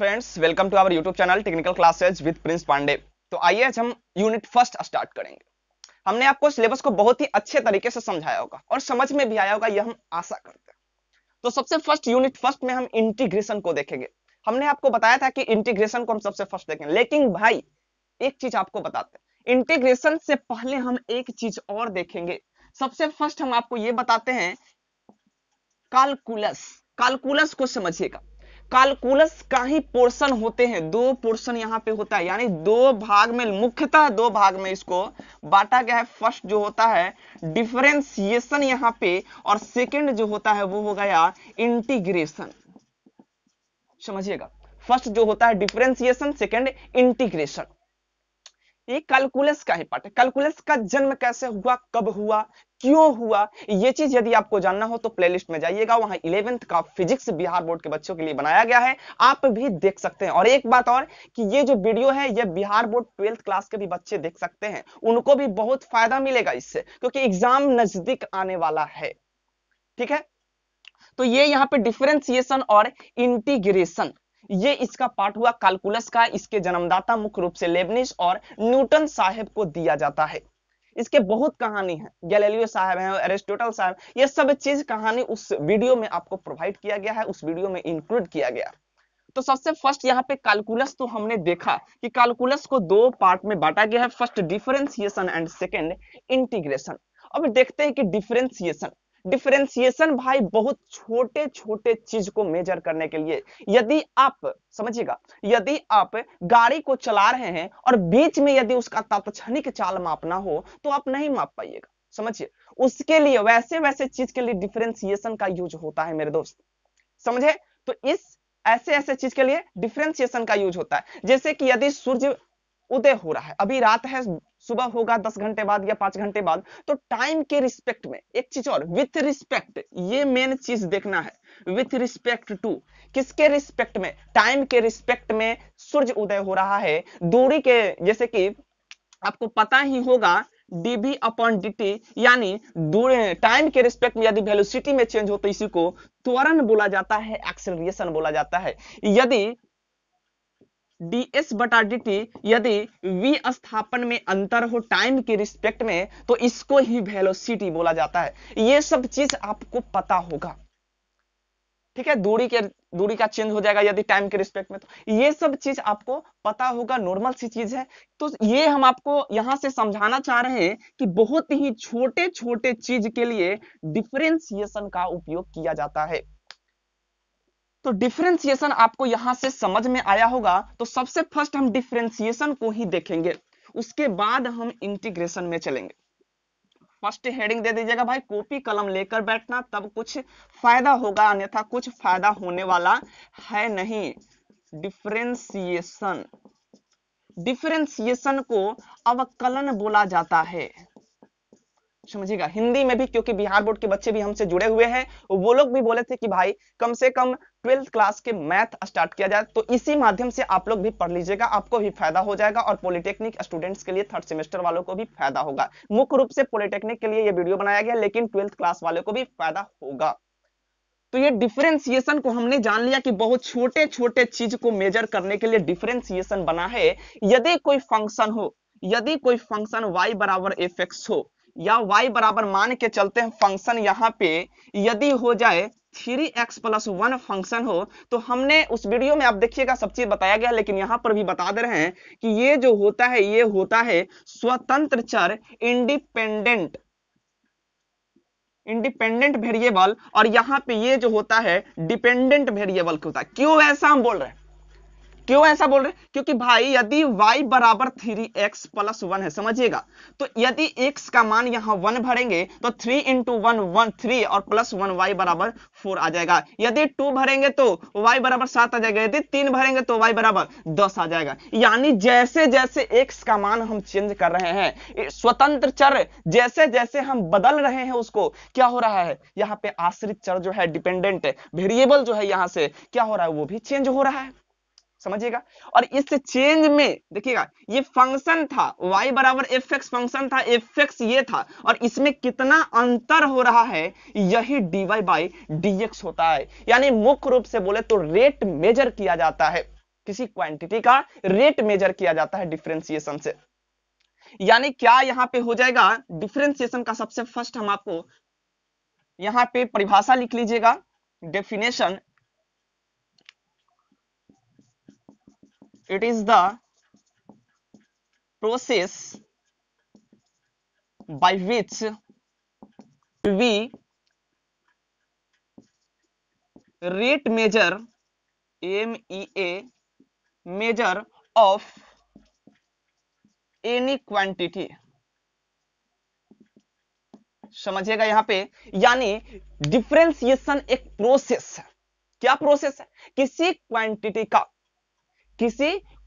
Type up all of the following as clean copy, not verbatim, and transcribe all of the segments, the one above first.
Friends, welcome to our YouTube channel technical classes with Prince Pandey. तो आइए आज हम यूनिट फर्स्ट स्टार्ट करेंगे। हमने आपको सिलेबस को बहुत ही अच्छे तरीके से समझाया होगा और समझ में भी आया होगा, यह हम आशा करते हैं। तो सबसे फर्स्ट यूनिट फर्स्ट में हम इंटीग्रेशन को देखेंगे। हमने आपको बताया था कि इंटीग्रेशन को हम सबसे फर्स्ट देखेंगे, लेकिन भाई एक चीज आपको बताते हैं, इंटीग्रेशन से पहले हम एक चीज और देखेंगे। सबसे फर्स्ट हम आपको ये बताते हैं कैलकुलस। कैलकुलस को समझिएगा। कैलकुलस का ही पोर्शन होते हैं, दो पोर्शन यहां पे होता है, यानी दो भाग में, मुख्यतः दो भाग में इसको बांटा गया है। फर्स्ट जो होता है डिफरेंशिएशन यहां पे, और सेकंड जो होता है वो हो गया इंटीग्रेशन। समझिएगा, फर्स्ट जो होता है डिफरेंशिएशन, सेकंड इंटीग्रेशन। ये कैलकुलस का ही पार्ट है। कैलकुलस का जन्म कैसे हुआ, कब हुआ, क्यों हुआ, ये चीज यदि आपको जानना हो तो प्लेलिस्ट में जाइएगा, वहां 11th का फिजिक्स बिहार बोर्ड के बच्चों के लिए बनाया गया है, आप भी देख सकते हैं। और एक बात और कि ये जो वीडियो है ये बिहार बोर्ड 12th क्लास के भी बच्चे देख सकते हैं, उनको भी बहुत फायदा मिलेगा इससे, क्योंकि एग्जाम नजदीक आने वाला है। ठीक है, तो ये यहाँ पे डिफरेंशिएशन और इंटीग्रेशन, ये इसका पार्ट हुआ कैलकुलस का। इसके जन्मदाता मुख्य रूप से लेबनिज और न्यूटन साहब को दिया जाता है। इसके बहुत कहानी है, गैलीलियो साहब हैं, एरिस्टोटल साहब, ये सब चीज कहानी उस वीडियो में आपको प्रोवाइड किया गया है, उस वीडियो में इंक्लूड किया गया। तो सबसे फर्स्ट यहाँ पे कैलकुलस तो हमने देखा कि कैलकुलस को दो पार्ट में बांटा गया है, first differentiation and second integration. अब देखते हैं कि डिफरेंशिएशन भाई बहुत छोटे छोटे चीज को मेजर करने के लिए, यदि आप समझिएगा, यदि आप गाड़ी को चला रहे हैं और बीच में यदि उसका तात्क्षणिक चाल मापना हो तो आप नहीं माप पाइएगा। समझिए, उसके लिए वैसे वैसे चीज के लिए डिफरेंशिएशन का यूज होता है मेरे दोस्त, समझे। तो इस ऐसे ऐसे चीज के लिए डिफरेंशिएशन का यूज होता है। जैसे कि यदि सूर्य उदय हो रहा है, अभी रात है, सुबह होगा 10 घंटे बाद या 5 घंटे बाद, तो टाइम के रिस्पेक्ट में एक चीज और, विथ रिस्पेक्ट, ये मेन चीज देखना है, विथ रिस्पेक्ट टू, किसके रिस्पेक्ट में, टाइम के रिस्पेक्ट में सूर्य उदय हो रहा है। दूरी के, जैसे कि आपको पता ही होगा dv अपॉन dt, यानी टाइम के रिस्पेक्ट में यदि वेलोसिटी में चेंज हो तो इसी को त्वरण बोला जाता है, एक्सेलरेशन बोला जाता है। यदि ds बटा dt, यदि v स्थापन में अंतर हो टाइम के रिस्पेक्ट में तो इसको ही वेलोसिटी बोला जाता है। ये सब चीज आपको पता होगा, ठीक है। दूरी का चेंज हो जाएगा यदि टाइम के रिस्पेक्ट में, तो ये सब चीज आपको पता होगा, नॉर्मल सी चीज है। तो ये हम आपको यहां से समझाना चाह रहे हैं कि बहुत ही छोटे छोटे चीज के लिए डिफरेंशिएशन का उपयोग किया जाता है। तो डिफरेंशिएशन आपको यहां से समझ में आया होगा। तो सबसे फर्स्ट हम डिफरेंशिएशन को ही देखेंगे, उसके बाद हम इंटीग्रेशन में चलेंगे। फर्स्ट हेडिंग दे दीजिएगा भाई, कॉपी कलम लेकर बैठना, तब कुछ फायदा होगा, अन्यथा कुछ फायदा होने वाला है नहीं। डिफरेंशिएशन, डिफरेंशिएशन को अवकलन बोला जाता है, समझिएगा। हिंदी में भी, क्योंकि बिहार बोर्ड के बच्चे भी हमसे जुड़े हुए हैं, वो लोग भी बोले थे कि भाई कम से कम 12th क्लास के मैथ स्टार्ट किया जाए, तो इसी माध्यम से आप लोग भी पढ़ लीजिएगा, आपको भी फायदा हो जाएगा, और पॉलिटेक्निक स्टूडेंट्स के लिए, थर्ड सेमेस्टर वालों को भी फायदा होगा। मुख्य रूप से पॉलिटेक्निक के लिए ये वीडियो बनाया गया, लेकिन 12th क्लास वालों को भी फायदा होगा। तो ये डिफरेंशिएशन को हमने जान लिया कि बहुत छोटे छोटे चीज को मेजर करने के लिए डिफरेंशिएशन बना है। यदि कोई फंक्शन हो, यदि कोई फंक्शन y बराबर fx हो, या y बराबर मान के चलते हैं फंक्शन यहाँ पे यदि हो जाए 3x + 1 फंक्शन हो, तो हमने उस वीडियो में आप देखिएगा सब चीज बताया गया, लेकिन यहां पर भी बता दे रहे हैं कि ये जो होता है ये होता है स्वतंत्र चर, इंडिपेंडेंट वेरिएबल, और यहां पे ये जो होता है डिपेंडेंट वेरिएबल होता है। क्यों ऐसा हम बोल रहे हैं, क्यों ऐसा बोल रहे हैं, क्योंकि भाई यदि y बराबर 3x + 1 है, समझिएगा, तो यदि x का मान यहां 1 भरेंगे तो 3 × 1 3 और +1 y बराबर 4 आ जाएगा। यदि 2 भरेंगे तो y बराबर 7 आ जाएगा, यदि 3 भरेंगे तो y बराबर 10 आ जाएगा। यानी जैसे जैसे x का मान हम चेंज कर रहे हैं, स्वतंत्र चर जैसे जैसे हम बदल रहे हैं, उसको क्या हो रहा है, यहाँ पे आश्रित चर जो है, डिपेंडेंट वेरिएबल जो है, यहां से क्या हो रहा है, वो भी चेंज हो रहा है, समझिएगा। और इस चेंज में देखिएगा, ये फंक्शन था y बराबर fx, फंक्शन था fx ये था, और इसमें कितना अंतर हो रहा है, यही dy/dx होता है। यानी मुख्य रूप से बोले तो रेट मेजर किया जाता है। किसी क्वांटिटी का रेट मेजर किया जाता है डिफरेंशिएशन से। यानी क्या यहां पे हो जाएगा डिफरेंशिएशन का सबसे फर्स्ट हम आपको यहां पे परिभाषा लिख लीजिएगा, definition, it is the process by which we rate measure MEA measure of any quantity। समझिएगा यहां पे, यानी डिफरेंशिएशन एक प्रोसेस है। क्या प्रोसेस है? किसी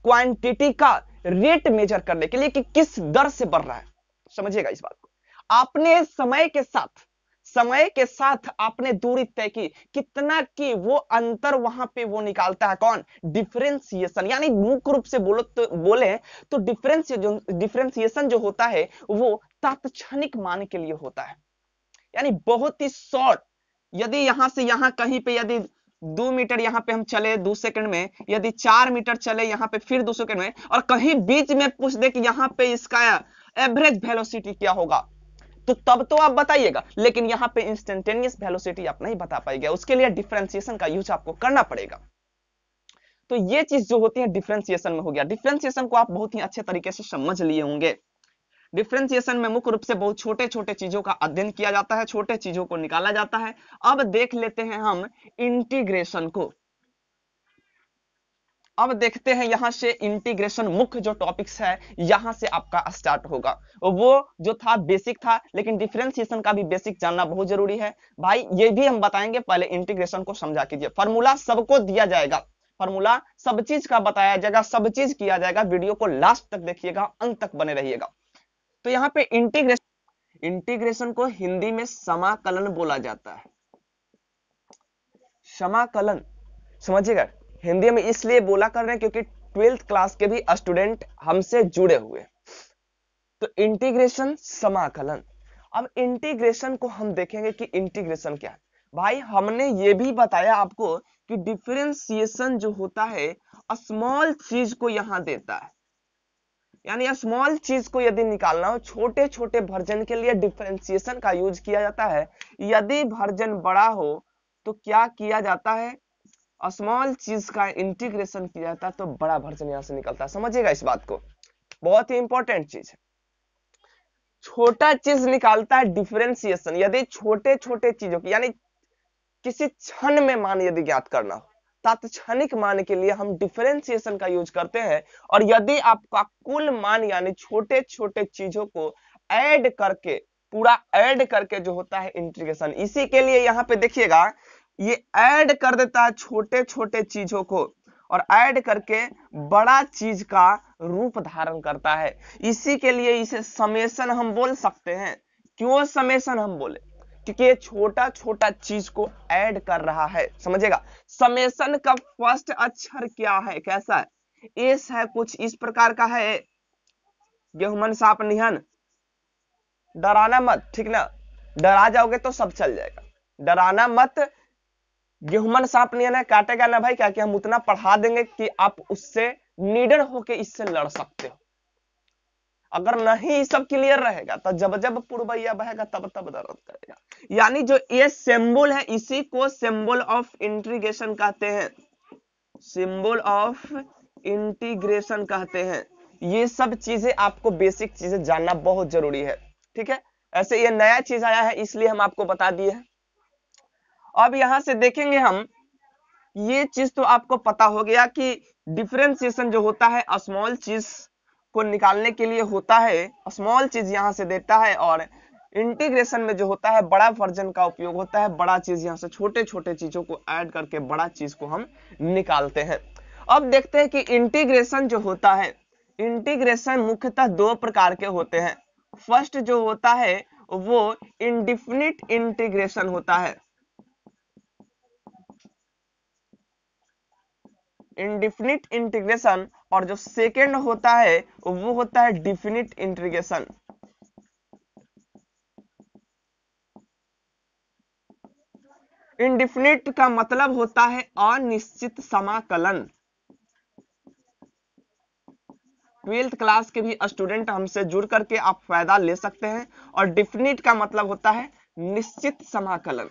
क्वांटिटी का रेट मेजर करने के लिए कि किस दर से बढ़ रहा है। समझिएगा इस बात को। आपने समय के साथ आपने दूरी तय की, कितना की वो अंतर वहां पे वो निकालता है कौन? डिफरेंशिएशन। यानी मुख्य रूप से बोले तो डिफरेंशिएशन जो होता है वो तात्क्षणिक मान के लिए होता है। यानी बहुत ही शॉर्ट, यदि यहां से यहां कहीं पे यदि 2 मीटर यहां पे हम चले 2 सेकंड में, यदि 4 मीटर चले यहां पे फिर 2 सेकंड में, और कहीं बीच में पूछ दे कि यहां पे इसका एवरेज वेलोसिटी क्या होगा, तो तब तो आप बताइएगा, लेकिन यहां पे इंस्टेंटेनियस वेलोसिटी आप नहीं बता पाएंगे, उसके लिए डिफरेंशिएशन का यूज आपको करना पड़ेगा। तो ये चीज जो होती है डिफरेंशिएशन में हो गया। डिफरेंशिएशन को आप बहुत ही अच्छे तरीके से समझ लिए होंगे। डिफरेंशिएशन में मुख्य रूप से बहुत छोटे छोटे चीजों का अध्ययन किया जाता है, छोटे चीजों को निकाला जाता है। अब देख लेते हैं हम इंटीग्रेशन को। अब देखते हैं यहां से इंटीग्रेशन, मुख्य जो टॉपिक्स है यहां से आपका स्टार्ट होगा। वो जो था बेसिक था, लेकिन डिफरेंशिएशन का भी बेसिक जानना बहुत जरूरी है भाई, ये भी हम बताएंगे। पहले इंटीग्रेशन को समझा कीजिए। फॉर्मूला सबको दिया जाएगा, फॉर्मूला सब चीज का बताया जाएगा, सब चीज किया जाएगा। वीडियो को लास्ट तक देखिएगा, अंत तक बने रहिएगा। तो यहाँ पे इंटीग्रेशन को हिंदी में समाकलन बोला जाता है। समाकलन, समझिएगा, हिंदी में इसलिए बोला कर रहे हैं क्योंकि 12th क्लास के भी स्टूडेंट हमसे जुड़े हुए। तो इंटीग्रेशन, समाकलन। अब इंटीग्रेशन को हम देखेंगे कि इंटीग्रेशन क्या है। भाई हमने ये भी बताया आपको कि डिफरेंशिएशन जो होता है स्मॉल चीज को यहां देता है। यानी स्मॉल चीज को यदि निकालना हो, छोटे छोटे वर्जन के लिए डिफरेंशिएशन का यूज किया जाता है। यदि वर्जन बड़ा हो तो क्या किया जाता है? स्मॉल चीज का इंटीग्रेशन किया जाता है, तो बड़ा वर्जन यहां से निकलता है। समझिएगा इस बात को, बहुत ही इंपॉर्टेंट चीज है। छोटा चीज निकालता है डिफरेंशिएशन। यदि छोटे छोटे चीजों की, यानी किसी क्षण में मान यदि ज्ञात करना हो, तात्क्षणिक मान के लिए हम डिफरेंशिएशन का यूज करते हैं। और यदि आपका कुल मान यानी छोटे छोटे चीजों को ऐड करके, पूरा ऐड करके जो होता है इंटीग्रेशन, इसी के लिए यहाँ पे देखिएगा ये ऐड कर देता है छोटे छोटे चीजों को, और ऐड करके बड़ा चीज का रूप धारण करता है। इसी के लिए इसे समेशन हम बोल सकते हैं। क्यों समेशन हम बोले? क्योंकि ये छोटा छोटा चीज को ऐड कर रहा है। समझिएगा, समेशन का फर्स्ट अक्षर क्या है, कैसा है? एस है, कुछ इस प्रकार का है। गेहूमन सांप निहन, डराना मत, ठीक ना? डरा जाओगे तो सब चल जाएगा, डराना मत। गेहूमन सांप निहन है, काटेगा ना भाई, क्या कि हम उतना पढ़ा देंगे कि आप उससे निडर होके इससे लड़ सकते हो। अगर नहीं सब क्लियर रहेगा तो जब जब पुरबैया बहेगा तब तब दर्द करेगा। यानी जो ये सिंबल है इसी को सिंबल ऑफ इंटीग्रेशन कहते हैं, सिंबल ऑफ इंटीग्रेशन कहते हैं। ये सब चीजें आपको बेसिक चीजें जानना बहुत जरूरी है, ठीक है? ऐसे ये नया चीज आया है इसलिए हम आपको बता दिए हैं। अब यहां से देखेंगे हम, ये चीज तो आपको पता हो गया कि डिफरेंशिएशन जो होता है स्मॉल चीज को निकालने के लिए होता है, स्मॉल चीज यहां से देता है। और इंटीग्रेशन में जो होता है बड़ा वर्जन का उपयोग होता है, बड़ा चीज यहां से छोटे छोटे चीजों को ऐड करके बड़ा चीज को हम निकालते हैं। अब देखते हैं कि इंटीग्रेशन जो होता है, इंटीग्रेशन मुख्यतः दो प्रकार के होते हैं। फर्स्ट जो होता है वो इंडिफिनिट इंटीग्रेशन होता है, इंडिफिनिट इंटीग्रेशन। और जो सेकेंड होता है वो होता है डिफिनिट इंटीग्रेशन। इंडिफिनिट का मतलब होता है अनिश्चित समाकलन। 12th क्लास के भी स्टूडेंट हमसे जुड़ करके आप फायदा ले सकते हैं। और डिफिनिट का मतलब होता है निश्चित समाकलन,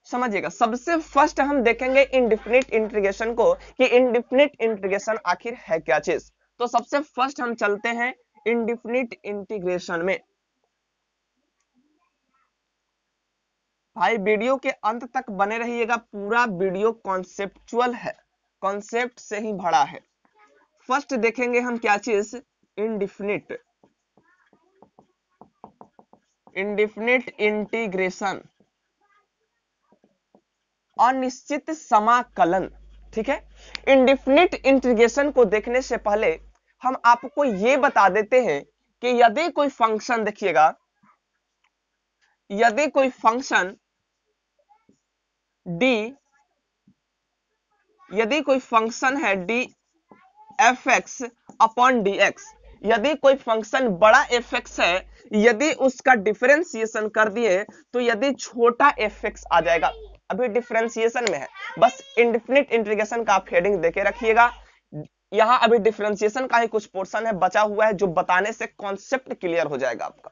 समझिएगा। सबसे फर्स्ट हम देखेंगे इनडिफिनिट इंटीग्रेशन को कि इनडिफिनिट इंटीग्रेशन आखिर है क्या चीज। तो सबसे फर्स्ट हम चलते हैं इनडिफिनिट इंटीग्रेशन में। भाई वीडियो के अंत तक बने रहिएगा, पूरा वीडियो कॉन्सेप्चुअल है, कॉन्सेप्ट से ही भरा है। फर्स्ट देखेंगे हम क्या चीज, इनडिफिनिट इंटीग्रेशन, अनिश्चित समाकलन, ठीक है। इनडिफिनिट इंटीग्रेशन को देखने से पहले हम आपको ये बता देते हैं कि यदि कोई फंक्शन, देखिएगा, यदि कोई फंक्शन डी, यदि कोई फंक्शन है D F x upon D x, यदि कोई फंक्शन बड़ा एफ एक्स है, यदि उसका डिफरेंशिएशन कर दिए तो यदि छोटा एफ एक्स आ जाएगा, अभी डिफरेंशिएशन में है, बस इनडिफिनिट इंटीग्रेशन का आप हेडिंग देके रखिएगा। यहां अभी डिफरेंशिएशन का ही कुछ पोर्शन है बचा हुआ है, जो बताने से कॉन्सेप्ट क्लियर हो जाएगा आपका।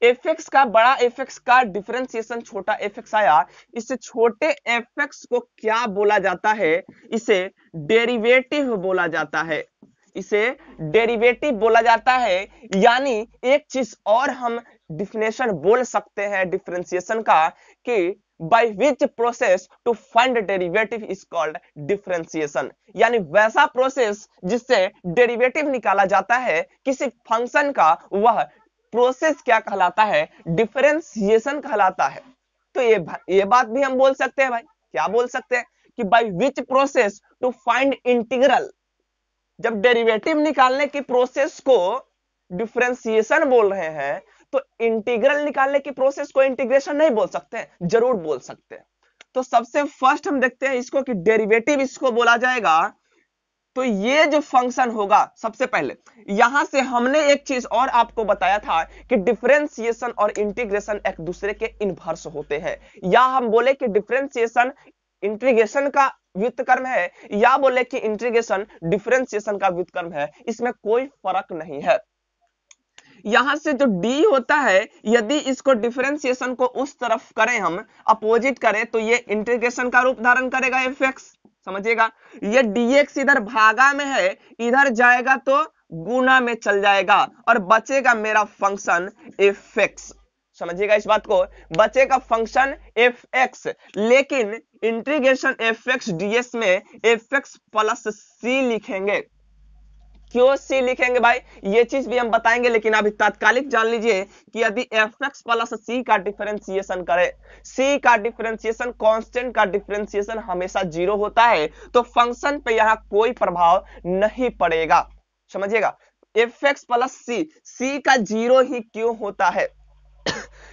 एफ एक्स का, बड़ा एफ एक्स का डिफरेंशिएशन छोटा एफ एक्स आया, इसे छोटे एफ एक्स को क्या बोला जाता है, इसे डेरिवेटिव बोला जाता है, इसे डेरिवेटिव बोला जाता है। यानी एक चीज और हम डिफिनेशन बोल सकते हैं डिफरेंशिएशन का कि by which process to find derivative is called differentiation, यानी वैसा प्रोसेस जिससे डेरिवेटिव निकाला जाता है किसी फंक्शन का, वह प्रोसेस क्या कहलाता है, डिफरेंशिएशन कहलाता है। तो ये बात भी हम बोल सकते हैं भाई, क्या बोल सकते हैं कि by which process to find integral, जब डेरिवेटिव निकालने की प्रोसेस को डिफरेंशिएशन बोल रहे हैं तो इंटीग्रल निकालने की प्रोसेस को इंटीग्रेशन नहीं बोल सकते, जरूर बोल सकते हैं। तो सबसे फर्स्ट हम देखते हैं इसको कि डेरिवेटिव इसको बोला जाएगा। तो ये जो फंक्शन होगा, सबसे पहले यहां से हमने एक चीज और आपको बताया था कि डिफरेंशिएशन और इंटीग्रेशन एक दूसरे के इनवर्स होते हैं, या हम बोले कि डिफरेंशिएशन इंटीग्रेशन का व्युत्क्रम है, या बोले कि इंटीग्रेशन डिफरेंशिएशन का व्युत्क्रम है, इसमें कोई फर्क नहीं है। यहां से जो d होता है, यदि इसको डिफरेंशिएशन को उस तरफ करें, हम अपोजिट करें, तो ये इंटीग्रेशन का रूप धारण करेगा एफ एक्स, समझिएगा। ये dx इधर भागा में है, इधर जाएगा तो गुना में चल जाएगा और बचेगा मेरा फंक्शन एफ एक्स, समझिएगा इस बात को, बचेगा फंक्शन एफ एक्स। लेकिन इंटीग्रेशन एफ एक्स डीएस में एफ एक्स प्लस सी लिखेंगे। क्यों सी लिखेंगे भाई, ये चीज भी हम बताएंगे, लेकिन अभी तात्कालिक जान लीजिए कि यदि एफ एक्स प्लस सी का डिफरेंशिएशन करें, सी का डिफरेंशिएशन, कांस्टेंट का डिफरेंशिएशन हमेशा 0 होता है, तो फंक्शन पे यहां कोई प्रभाव नहीं पड़ेगा, समझिएगा। एफ एक्स प्लस सी, सी का 0 ही क्यों होता है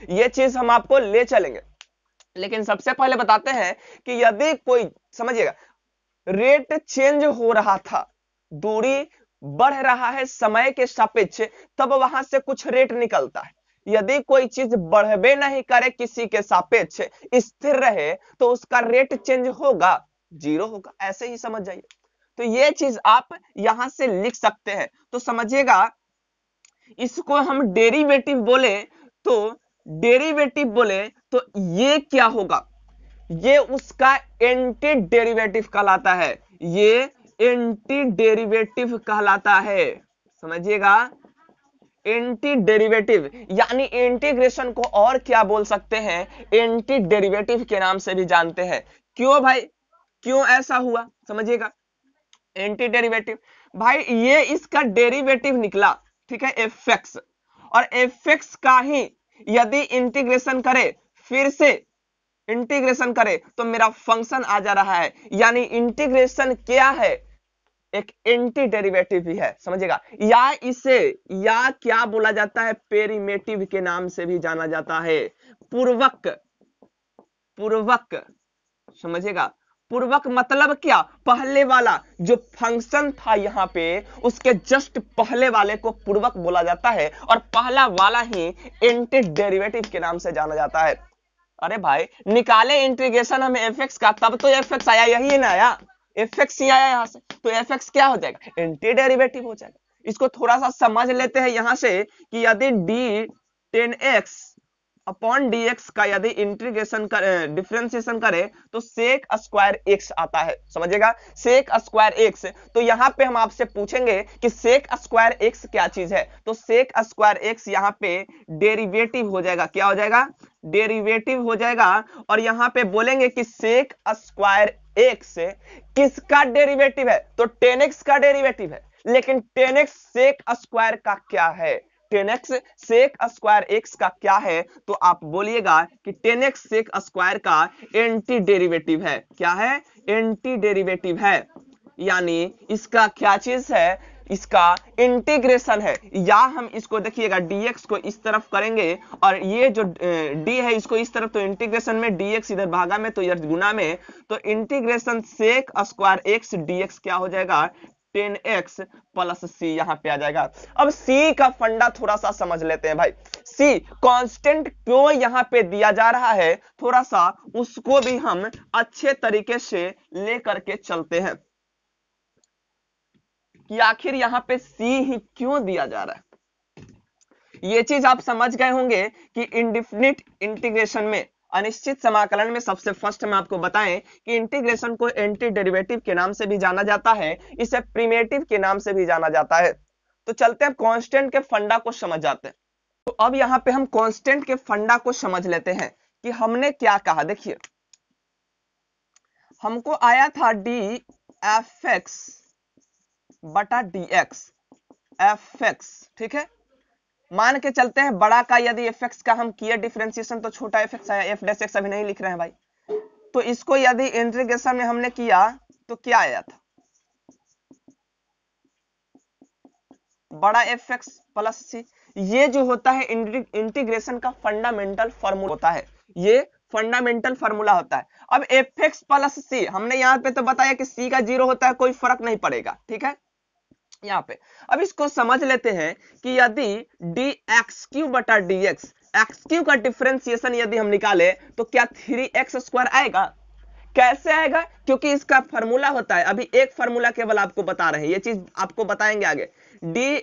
ये चीज हम आपको ले चलेंगे, लेकिन सबसे पहले बताते हैं कि यदि कोई, समझिएगा, रेट चेंज हो रहा था, दूरी बढ़ रहा है समय के सापेक्ष, तब वहां से कुछ रेट निकलता है। यदि कोई चीज बढ़वे नहीं करे किसी के सापेक्ष, स्थिर रहे, तो उसका रेट चेंज होगा, 0 होगा, ऐसे ही समझ जाइए। तो ये चीज आप यहां से लिख सकते हैं। तो समझिएगा, इसको हम डेरिवेटिव बोले, तो डेरिवेटिव बोले तो ये क्या होगा, ये उसका एंटी डेरिवेटिव कहलाता है, ये एंटी डेरिवेटिव कहलाता है, समझिएगा, एंटी डेरिवेटिव। यानी इंटीग्रेशन को और क्या बोल सकते हैं, एंटी डेरिवेटिव के नाम से भी जानते हैं। क्यों भाई, क्यों ऐसा हुआ, समझिएगा, एंटी डेरिवेटिव। भाई ये इसका डेरिवेटिव निकला, ठीक है, एफ एक्स, और एफ एक्स का ही यदि इंटीग्रेशन करे, फिर से इंटीग्रेशन करे, तो मेरा फंक्शन आ जा रहा है। यानी इंटीग्रेशन क्या है, एक एंटी डेरिवेटिव भी है, समझिएगा। या इसे, या क्या बोला जाता है, पेरिमेटिव के नाम से भी जाना जाता है, पूर्वक, पूर्वक, समझिएगा। पूर्वक मतलब क्या, पहले वाला जो फंक्शन था यहां पे, उसके जस्ट पहले वाले को पूर्वक बोला जाता है, और पहला वाला ही एंटी डेरिवेटिव के नाम से जाना जाता है। अरे भाई, निकाले इंटीग्रेशन हमें एफ एक्स का, तब तो एफ एक्स आया, यही ना आया, एफ एक्स ही आया यहाँ से, तो एफ एक्स क्या हो जाएगा, एंटी डेरिवेटिव हो जाएगा। इसको थोड़ा सा समझ लेते हैं यहाँ से कि यदि डी 10x अपॉन dx का यदि इंटीग्रेशन डिफरेंशिएशन करें तो सेक स्क्वायर x आता है, समझिएगा, सेक स्क्वायर x। तो यहाँ पे हम आपसे पूछेंगे कि सेक स्क्वायर x क्या चीज है, तो सेक स्क्वायर x यहाँ पे डेरिवेटिव हो जाएगा, क्या हो जाएगा, डेरिवेटिव हो जाएगा। और यहाँ पे बोलेंगे कि सेक स्क्वायर x किसका डेरिवेटिव है, तो 10x का डेरिवेटिव है, लेकिन 10x सेक स्क्वायर का क्या है, 10x सेक स्क्वायर x का क्या है, तो आप बोलिएगा कि 10x सेक स्क्वायर का एंटी डेरिवेटिव है, क्या है, एंटी डेरिवेटिव है, यानी इसका क्या चीज है, इसका इंटीग्रेशन है। या हम इसको देखिएगा dx को इस तरफ करेंगे और ये जो d है इसको इस तरफ, तो इंटीग्रेशन में dx इधर भागा में तो इधर गुना में, तो integration sec square x dx क्या हो जाएगा, 10x प्लस c यहां पे आ जाएगा। अब c का फंडा थोड़ा सा समझ लेते हैं भाई, c कांस्टेंट क्यों यहां पे दिया जा रहा है, थोड़ा सा उसको भी हम अच्छे तरीके से लेकर के चलते हैं कि आखिर यहां पे c ही क्यों दिया जा रहा है। ये चीज आप समझ गए होंगे कि इंडेफिनिट इंटीग्रेशन में, अनिश्चित समाकलन में सबसे फर्स्ट में आपको बताएं कि इंटीग्रेशन को एंटी डेरिवेटिव के नाम से भी जाना जाता है, इसे प्रिमिटिव के नाम से भी जाना जाता है। तो चलते हैं कांस्टेंट के फंडा को समझ जाते हैं। तो अब यहां पे हम कांस्टेंट के फंडा को समझ लेते हैं कि हमने क्या कहा। देखिए हमको आया था डी एफ एक्स बटा डी एक्स, एफ एक्स, ठीक है, मान के चलते हैं बड़ा का यदि एफ एक्स का हम किए डिफरेंशिएशन तो छोटा एफ एक्स आया, एफ डैश एक्स अभी नहीं लिख रहे हैं भाई, तो इसको यदि इंटीग्रेशन में हमने किया तो क्या आया था, बड़ा एफ एक्स प्लस सी। ये जो होता है इंटीग्रेशन का फंडामेंटल फार्मूला होता है, ये फंडामेंटल फार्मूला होता है। अब एफ एक्स प्लस सी हमने यहाँ पे तो बताया कि सी का 0 होता है, कोई फर्क नहीं पड़ेगा, ठीक है यहाँ पे। अब इसको समझ लेते हैं कि यदि डी एक्स क्यू बटा डी एक्स, एक्स क्यू का डिफरेंशिएशन यदि हम निकाले तो क्या 3x स्क्वायर आएगा, कैसे आएगा, क्योंकि इसका फार्मूला होता है, अभी एक फार्मूला केवल आपको बता रहे हैं, ये चीज आपको बताएंगे आगे। डी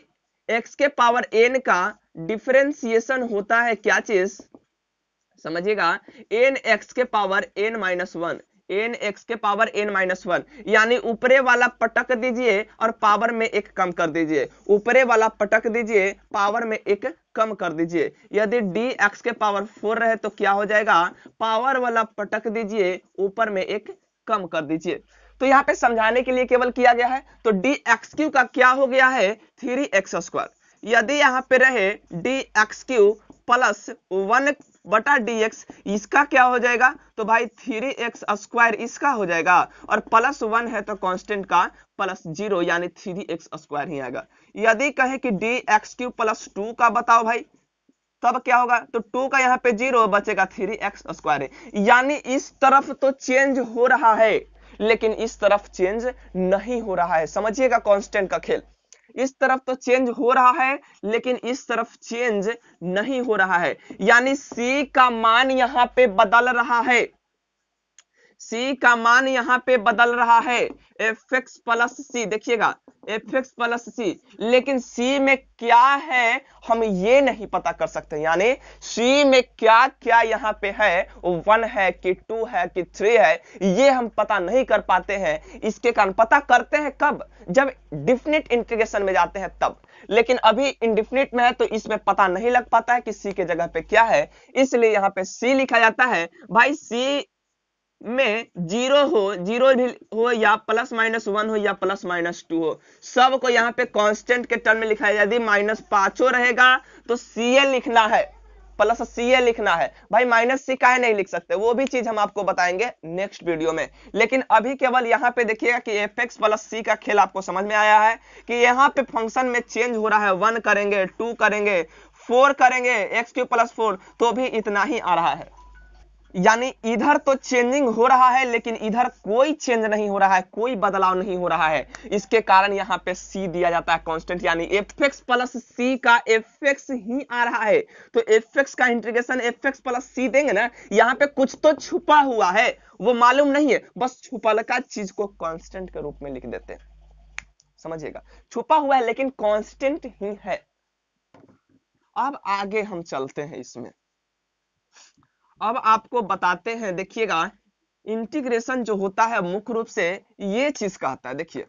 एक्स के पावर n का डिफरेंशिएशन होता है क्या चीज, समझिएगा, एन एक्स के power n minus 1, n x के पावर n माइनस 1, यानी ऊपरे वाला पटक दीजिए और पावर में एक कम कर दीजिए, ऊपरे वाला पटक दीजिए पावर में एक कम कर दीजिए। यदि डी एक्स के पावर 4 रहे तो क्या हो जाएगा, पावर वाला पटक दीजिए ऊपर में एक कम कर दीजिए। तो यहाँ पे समझाने के लिए केवल किया गया है। तो डी एक्स क्यू का क्या हो गया है, 3x स्क्वायर। यदि यहाँ पे रहे डी एक्स क्यू प्लस 1 बटा dx, इसका क्या हो जाएगा, तो भाई 3x स्क्वायर इसका हो जाएगा, और प्लस 1 है तो कांस्टेंट का प्लस 0 यानी 3x स्क्वायर ही आएगा। यदि कहे कि dx क्यू प्लस 2 का बताओ भाई, तब क्या होगा, तो 2 का यहाँ पे 0 बचेगा, 3x स्क्वायर है। यानी इस तरफ तो चेंज हो रहा है लेकिन इस तरफ चेंज नहीं हो रहा है, समझिएगा कांस्टेंट का खेल। इस तरफ तो चेंज हो रहा है लेकिन इस तरफ चेंज नहीं हो रहा है, यानी c का मान यहां पे बदल रहा है, c का मान यहां पे बदल रहा है, एफ एक्स प्लस सी, देखिएगा एफ एक्स प्लस सी, लेकिन c में क्या है हम ये नहीं पता कर सकते, यानी c में क्या क्या यहाँ पे है, 1 है कि 2 है कि 3 है, ये हम पता नहीं कर पाते हैं। इसके कारण पता करते हैं कब, जब डिफिनिट इंटीग्रेशन में जाते हैं तब, लेकिन अभी इंडिफिनिट में है तो इसमें पता नहीं लग पाता है कि c के जगह पे क्या है, इसलिए यहाँ पे c लिखा जाता है। भाई c में 0 भी हो या प्लस माइनस 1 हो या प्लस माइनस 2 हो, सब को यहाँ पे कांस्टेंट के टर्म में लिखा है। यदि माइनस 5 रहेगा तो ca लिखना है, प्लस ca लिखना है। भाई माइनस c काहे नहीं लिख सकते, वो भी चीज हम आपको बताएंगे नेक्स्ट वीडियो में। लेकिन अभी केवल यहाँ पे देखिएगा कि एफ एक्स प्लस सी का खेल आपको समझ में आया है कि यहाँ पे फंक्शन में चेंज हो रहा है, 1 करेंगे, 2 करेंगे, 4 करेंगे, एक्स क्यू प्लस 4 तो भी इतना ही आ रहा है। यानी इधर तो चेंजिंग हो रहा है लेकिन इधर कोई चेंज नहीं हो रहा है, कोई बदलाव नहीं हो रहा है। इसके कारण यहाँ पे c दिया जाता है कांस्टेंट, यानी एफ एक्स प्लस सी का एफ एक्स ही आ रहा है। तो एफ एक्स का इंटीग्रेशन एफ एक्स प्लस सी देंगे ना, यहाँ पे कुछ तो छुपा हुआ है, वो मालूम नहीं है, बस छुपा का चीज को कांस्टेंट के रूप में लिख देते हैं, समझिएगा। छुपा हुआ है लेकिन कांस्टेंट ही है। अब आगे हम चलते हैं इसमें, अब आपको बताते हैं, देखिएगा इंटीग्रेशन जो होता है मुख्य रूप से ये चीज कहता है, देखिए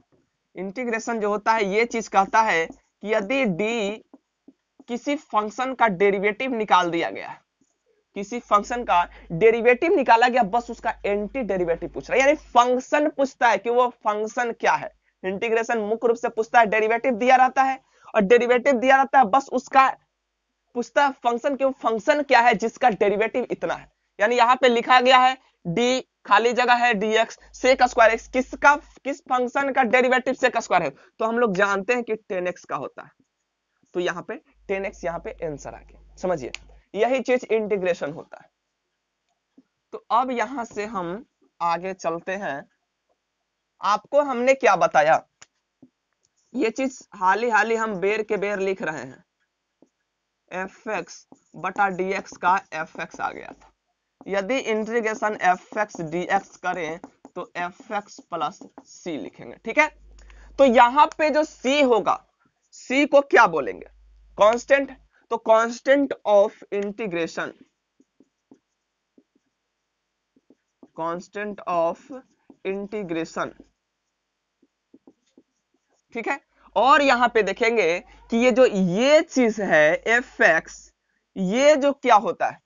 इंटीग्रेशन जो होता है ये चीज कहता है कि यदि d किसी फंक्शन का डेरिवेटिव निकाल दिया गया, किसी फंक्शन का डेरिवेटिव निकाला गया, बस उसका एंटी डेरिवेटिव पूछ रहा है, यानी फंक्शन पूछता है कि वो फंक्शन क्या है। इंटीग्रेशन मुख्य रूप से पूछता है, डेरिवेटिव दिया रहता है और डेरिवेटिव दिया रहता है, बस उसका पूछता है फंक्शन के फंक्शन क्या है जिसका डेरिवेटिव इतना है। यानी यहाँ पे लिखा गया है डी खाली जगह है dx सेक स्क्वायर एक्स, किस फंक्शन का डेरिवेटिव सेक स्क्वायर है, तो हम लोग जानते हैं कि 10x का होता है, तो यहाँ पे 10x यहाँ पे आंसर आ गया, समझिए यही चीज इंटीग्रेशन होता है। तो अब यहां से हम आगे चलते हैं, आपको हमने क्या बताया, ये चीज हाली हाली हम बेर के बेर लिख रहे हैं, एफ एक्स बटा डी एक्स का एफ एक्स आ गया था। यदि integration F x D x करें तो एफ एक्स प्लस सी लिखेंगे, ठीक है। तो यहां पे जो सी होगा, सी को क्या बोलेंगे, कांस्टेंट, तो constant of integration, constant of integration, ठीक है। और यहां पे देखेंगे कि ये जो ये चीज है एफ एक्स, ये जो क्या होता है,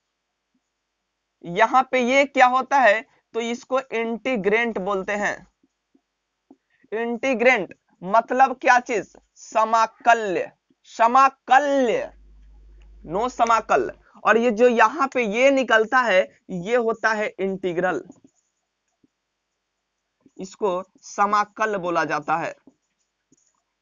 यहां पे ये क्या होता है, तो इसको इंटीग्रेंट बोलते हैं। इंटीग्रेंट मतलब क्या चीज, समाकल्य, समाकल्य, नो समाकल। और ये जो यहां पे ये निकलता है ये होता है इंटीग्रल, इसको समाकल बोला जाता है।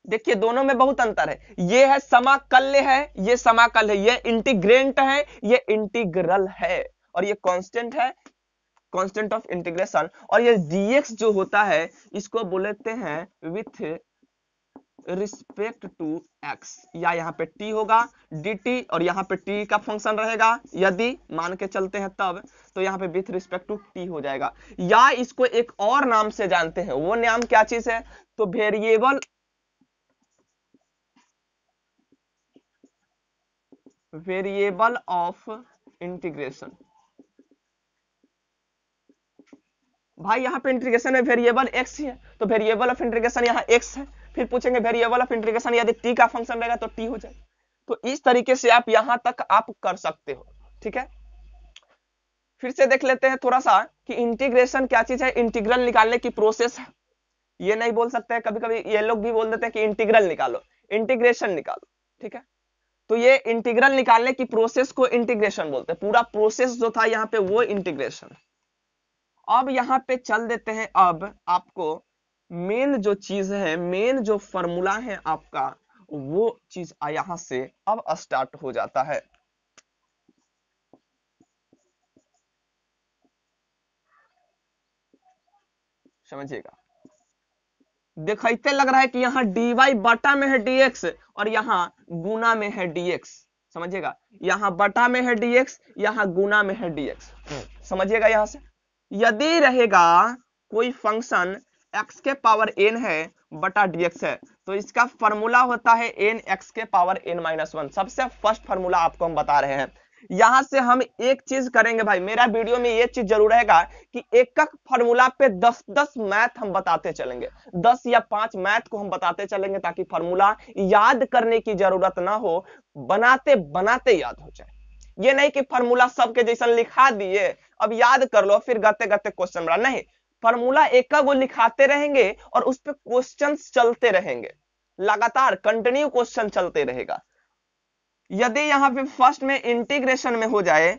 देखिए दोनों में बहुत अंतर है, ये है समाकल्य है, ये समाकल है, ये इंटीग्रेंट है, ये इंटीग्रल है, और ये कांस्टेंट है, कांस्टेंट ऑफ इंटीग्रेशन। और ये dx जो होता है इसको बोलते हैं विथ रिस्पेक्ट टू x, या यहाँ पे t होगा dt और यहाँ पे t का फंक्शन रहेगा, यदि मान के चलते हैं तब, तो यहाँ पे विथ रिस्पेक्ट टू t हो जाएगा। या इसको एक और नाम से जानते हैं, वो नाम क्या चीज है, तो वेरिएबल, वेरिएबल ऑफ इंटीग्रेशन। भाई यहाँ पे इंटीग्रेशन में वेरिएबल x ही है, तो वेरिएबल ऑफ इंटीग्रेशन यहाँ x है, फिर पूछेंगे वेरिएबल ऑफ इंटीग्रेशन यदि t का फंक्शन रहेगा तो t हो जाए। तो इस तरीके से आप यहां तक आप कर सकते हो, ठीक है। फिर से देख लेते हैं थोड़ा सा कि इंटीग्रेशन क्या चीज है, इंटीग्रल निकालने की प्रोसेस है। ये नहीं बोल सकते हैं, कभी कभी ये लोग भी बोल देते हैं कि इंटीग्रल निकालो, इंटीग्रेशन निकालो, ठीक है। तो ये इंटीग्रल निकालने की प्रोसेस को इंटीग्रेशन बोलते हैं, पूरा प्रोसेस जो था यहाँ पे वो इंटीग्रेशन। अब यहाँ पे चल देते हैं, अब आपको मेन जो चीज है, मेन जो फॉर्मूला है आपका, वो चीज यहां से अब स्टार्ट हो जाता है। समझिएगा, दिखाते लग रहा है कि यहाँ dy बटा में है dx और यहाँ गुना में है dx, समझिएगा, यहाँ बटा में है dx, यहाँ गुना में है dx, समझिएगा। यहां से यदि रहेगा कोई फंक्शन x के पावर n है बटा dx है, तो इसका फॉर्मूला होता है n x के पावर n-1। सबसे फर्स्ट फॉर्मूला आपको हम बता रहे हैं। यहां से हम एक चीज करेंगे भाई, मेरा वीडियो में ये चीज जरूर रहेगा कि एक एक फॉर्मूला पे 10-10 मैथ हम बताते चलेंगे, 10 या 5 मैथ को हम बताते चलेंगे, ताकि फॉर्मूला याद करने की जरूरत ना हो, बनाते बनाते याद हो जाए। ये नहीं कि फॉर्मूला सबके जैसा लिखा दिए अब याद कर लो फिर गते गते क्वेश्चन बना, नहीं, फॉर्मूला एक को लिखाते रहेंगे और उस पे क्वेश्चंस चलते रहेंगे, लगातार कंटिन्यू क्वेश्चन चलते रहेगा। यदि यहाँ पे फर्स्ट में इंटीग्रेशन में हो जाए,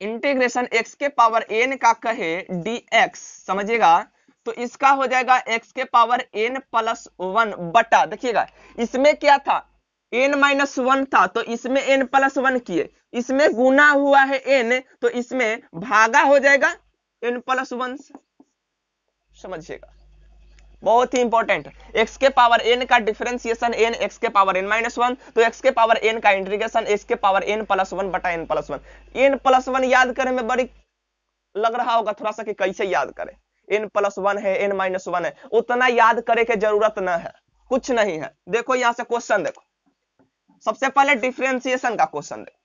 इंटीग्रेशन x के पावर n का कहे dx, समझिएगा, तो इसका हो जाएगा x के पावर n+1 बटा, देखिएगा इसमें क्या था, n-1 था तो इसमें n+1 किए, इसमें गुना हुआ है n तो इसमें भागा हो जाएगा n+1 से। समझिएगा, बहुत ही इंपॉर्टेंट। x के पावर n का डिफरेंशिएशन n x के पावर n-1, तो x के पावर n का इंटीग्रेशन x के पावर n+1 बटा n+1। n+1 याद करने में बड़ी लग रहा होगा थोड़ा सा कि कैसे याद करें, n+1 है n-1 है, उतना याद करे के जरूरत ना है, कुछ नहीं है। देखो यहां से क्वेश्चन देखो, सबसे पहले डिफरेंशिएशन का क्वेश्चन देखते।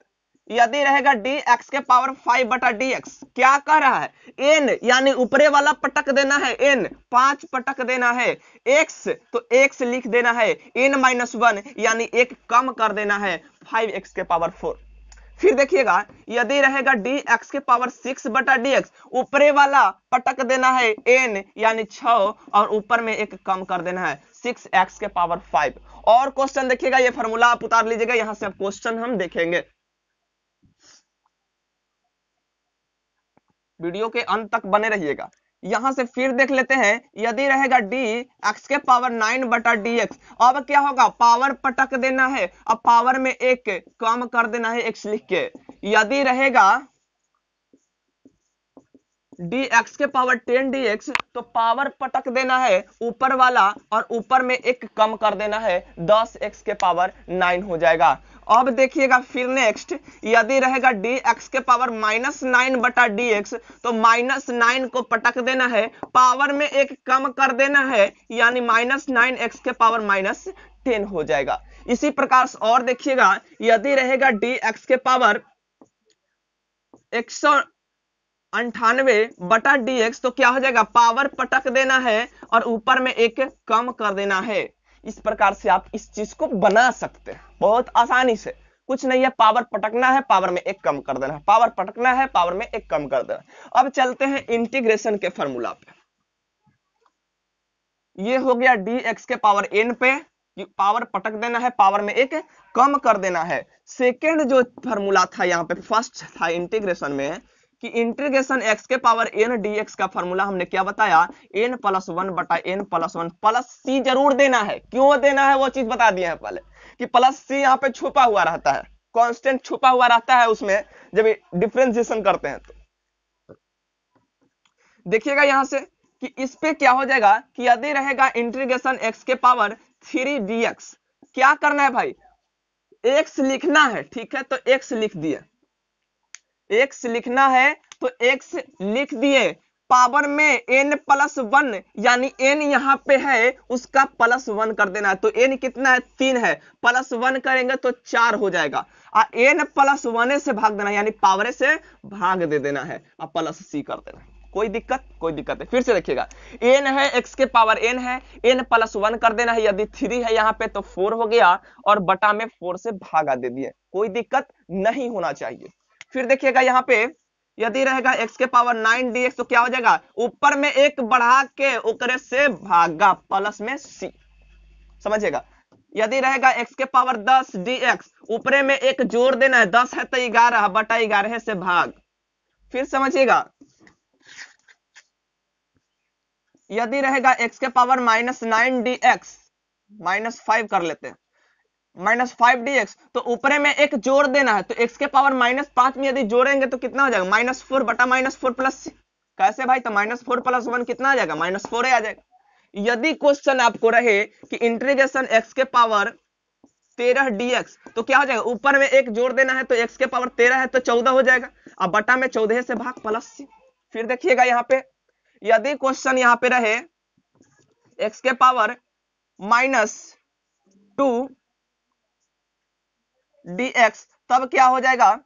यदि रहेगा dx के पावर 5 बटा dx, क्या कह रहा है, n यानी ऊपरे वाला पटक देना है, n 5 पटक देना है, x तो x लिख देना है, n-1 यानी एक कम कर देना है 5x के पावर 4। फिर देखिएगा यदि रहेगा dx के पावर 6 बटा dx, ऊपरे वाला पटक देना है n यानी 6 और ऊपर में एक कम कर देना है 6x के पावर 5। और क्वेश्चन देखिएगा, ये फॉर्मूला आप उतार लीजिएगा, यहां से अब क्वेश्चन हम देखेंगे, वीडियो के अंत तक बने रहिएगा। यहां से फिर देख लेते हैं, यदि रहेगा dx के पावर 9 बटा dx, अब क्या होगा, पावर पटक देना है, अब पावर में एक कम कर देना है x लिख के। यदि रहेगा dx के पावर 10 dx, तो पावर पटक देना है ऊपर वाला और ऊपर में एक कम कर देना है 10x के पावर 9 हो जाएगा। अब देखिएगा फिर नेक्स्ट, यदि रहेगा dx के पावर -9 बटा dx, तो -9 को पटक देना है, पावर में एक कम कर देना है, यानी -9x के पावर -10 हो जाएगा। इसी प्रकार से और देखिएगा, यदि रहेगा dx के पावर 198 बटा dx, तो क्या हो जाएगा, पावर पटक देना है और ऊपर में एक कम कर देना है। इस प्रकार से आप इस चीज को बना सकते हैं बहुत आसानी से, कुछ नहीं है, पावर पटकना है, पावर में एक कम कर देना है, पावर पटकना है, पावर में एक कम कर देना। अब चलते हैं इंटीग्रेशन के फॉर्मूला पे। ये हो गया dx के पावर n पे, पावर पटक देना है, पावर में एक कम कर देना है। सेकेंड जो फॉर्मूला था यहाँ पे, फर्स्ट था इंटीग्रेशन में कि इंटीग्रेशन x के पावर n dx का फॉर्मूला हमने क्या बताया, n+1 बटा n+1 प्लस c जरूर देना है। क्यों देना है वो चीज बता दिए हैं पहले, कि प्लस c यहाँ पे छुपा हुआ रहता है, कांस्टेंट छुपा हुआ रहता है उसमें जब डिफरेंशिएशन करते हैं। तो देखिएगा यहां से कि इस पे क्या हो जाएगा, कि यदि रहेगा इंटीग्रेशन x के पावर 3 dx, क्या करना है भाई, x लिखना है, ठीक है, तो x लिख दिए, x लिखना है तो x लिख दिए, पावर में n+1 यानी n यहाँ पे है उसका +1 कर देना है, तो n कितना है, 3 है, +1 करेंगे तो 4 हो जाएगा, और n+1 से भाग देना यानी पावर से भाग दे देना है और प्लस c कर देना है। कोई दिक्कत, कोई दिक्कत है। फिर से देखिएगा, n है, x के पावर n है, n+1 कर देना है, यदि 3 है यहाँ पे तो 4 हो गया और बटा में 4 से भागा दे दिए, कोई दिक्कत नहीं होना चाहिए। फिर देखिएगा यहाँ पे, यदि रहेगा x के पावर 9 dx, तो क्या हो जाएगा, ऊपर में एक बढ़ा के ओकरे से भागा प्लस में c। समझिएगा, यदि रहेगा x के पावर 10 dx, ऊपरे में एक जोड़ देना है, 10 है तो 11 बटा 11 से भाग। फिर समझिएगा, यदि रहेगा x के पावर -9 dx, -5 कर लेते हैं, -5 dx, तो ऊपरे में एक जोड़ देना है, तो x के पावर -5 में यदि जोड़ेंगे तो कितना हो जाएगा, -4 बटा -4 प्लस। कैसे भाई, तो -4 + 1 कितना आ जाएगा, -4 आ जाएगा। यदि क्वेश्चन आपको रहे कि इंटीग्रेशन x के पावर 13 dx, तो क्या हो जाएगा, ऊपर में एक जोड़ देना है, तो x के पावर 13 है तो 14 हो जाएगा, अब बटा में 14 से भाग प्लस c। फिर देखिएगा यहाँ पे, यदि क्वेश्चन यहाँ पे रहे x के पावर -2 dx, तब क्या हो जाएगा,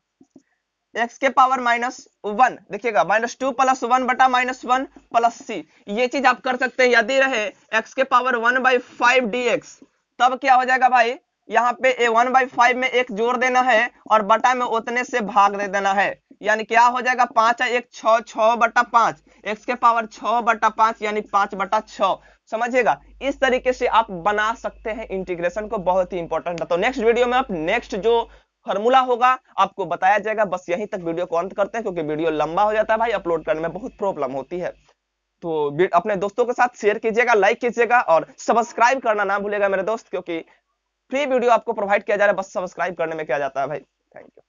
x के पावर -1, देखिएगा -2 + 1 बटा -1 प्लस c। ये चीज आप कर सकते हैं। यदि रहे x के पावर 1/5 dx, तब क्या हो जाएगा भाई, यहाँ पे 1/5 में एक जोड़ देना है और बटा में उतने से भाग दे देना है, यानी क्या हो जाएगा, 5 है 1 6, 6 बटा 5, x के पावर 6 बटा 5 यानी 5 बटा 6। समझिएगा, इस तरीके से आप बना सकते हैं इंटीग्रेशन को, बहुत ही इंपॉर्टेंट है। तो नेक्स्ट वीडियो में आप नेक्स्ट जो फॉर्मूला होगा आपको बताया जाएगा। बस यहीं तक वीडियो को अंत करते हैं, क्योंकि वीडियो लंबा हो जाता है भाई, अपलोड करने में बहुत प्रॉब्लम होती है। तो अपने दोस्तों के साथ शेयर कीजिएगा, लाइक कीजिएगा और सब्सक्राइब करना ना भूलिएगा मेरे दोस्त, क्योंकि फ्री वीडियो आपको प्रोवाइड किया जा रहा है, बस सब्सक्राइब करने में क्या जाता है भाई। Thank you.